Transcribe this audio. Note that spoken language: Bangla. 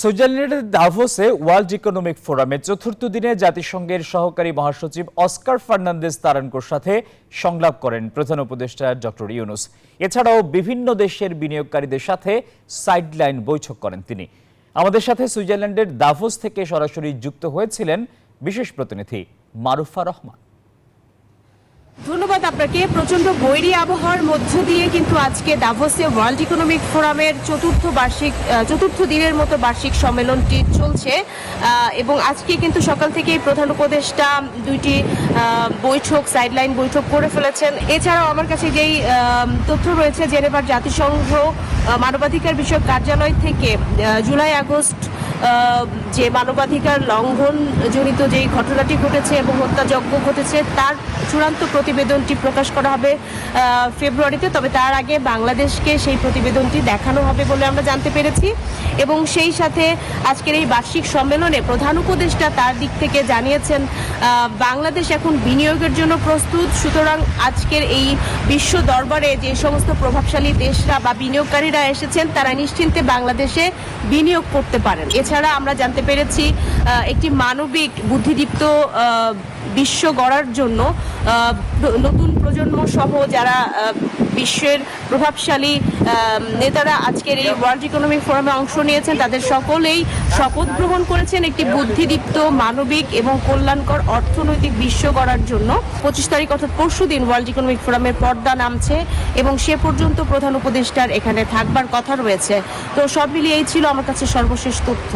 সুইজারল্যান্ডের দাভোসে ওয়ার্ল্ড ইকোনমিক ফোরামের চতুর্থ দিনে জাতিসংঘের সহকারী মহাসচিব অস্কার ফার্নান্দেজ তারানকোর সাথে সংলাপ করেন প্রধান উপদেষ্টা ডক্টর ইউনুস। এছাড়াও বিভিন্ন দেশের বিনিয়োগকারীদের সাথে সাইডলাইন বৈঠক করেন তিনি। আমাদের সাথে সুইজারল্যান্ডের দাভোস থেকে সরাসরি যুক্ত হয়েছিলেন বিশেষ প্রতিনিধি মারুফা রহমান। ধন্যবাদ আপনাকে। প্রচন্ড বৈরী আবহাওয়ার মধ্য দিয়ে কিন্তু আজকে দাভোসে ওয়ার্ল্ড ইকোনমিক ফোরামের চতুর্থ দিনের মতো বার্ষিক সম্মেলনটি চলছে এবং আজকে কিন্তু সকাল থেকেই প্রধান উপদেষ্টা দুইটি বৈঠক সাইডলাইন বৈঠক করে ফেলেছেন। এছাড়াও আমার কাছে যেই তথ্য রয়েছে, জেনেভার জাতিসংঘ মানবাধিকার বিষয়ক কার্যালয় থেকে জুলাই আগস্ট যে মানবাধিকার লঙ্ঘন জনিত যেই ঘটনাটি ঘটেছে এবং হত্যাযজ্ঞ ঘটেছে তার চূড়ান্ত প্রতিবেদনটি প্রকাশ করা হবে ফেব্রুয়ারিতে। তবে তার আগে বাংলাদেশকে সেই প্রতিবেদনটি দেখানো হবে বলে আমরা জানতে পেরেছি। এবং সেই সাথে আজকের এই বার্ষিক সম্মেলনে প্রধান উপদেষ্টা তার দিক থেকে জানিয়েছেন বাংলাদেশ এখন বিনিয়োগের জন্য প্রস্তুত। সুতরাং আজকের এই বিশ্ব দরবারে যে সমস্ত প্রভাবশালী দেশরা বা বিনিয়োগকারীরা এসেছেন তারা নিশ্চিন্তে বাংলাদেশে বিনিয়োগ করতে পারেন। এছাড়া আমরা জানতে পেরেছি একটি মানবিক বুদ্ধিদীপ্ত বিশ্ব গড়ার জন্য নতুন প্রজন্ম সহ যারা বিশ্বের প্রভাবশালী নেতারা আজকের এই ওয়ার্ল্ড ইকোনমিক ফোরামে অংশ নিয়েছেন তাদের সকলেই শপথ গ্রহণ করেছেন একটি বুদ্ধিদীপ্ত মানবিক এবং কল্যাণকর অর্থনৈতিক বিশ্ব গড়ার জন্য। 25 তারিখ অর্থাৎ পরশুদিন ওয়ার্ল্ড ইকোনমিক ফোরামের পর্দা নামছে এবং সে পর্যন্ত প্রধান উপদেষ্টার এখানে থাকবার কথা রয়েছে। তো সব মিলিয়ে এই ছিল আমার কাছে সর্বশেষ তথ্য।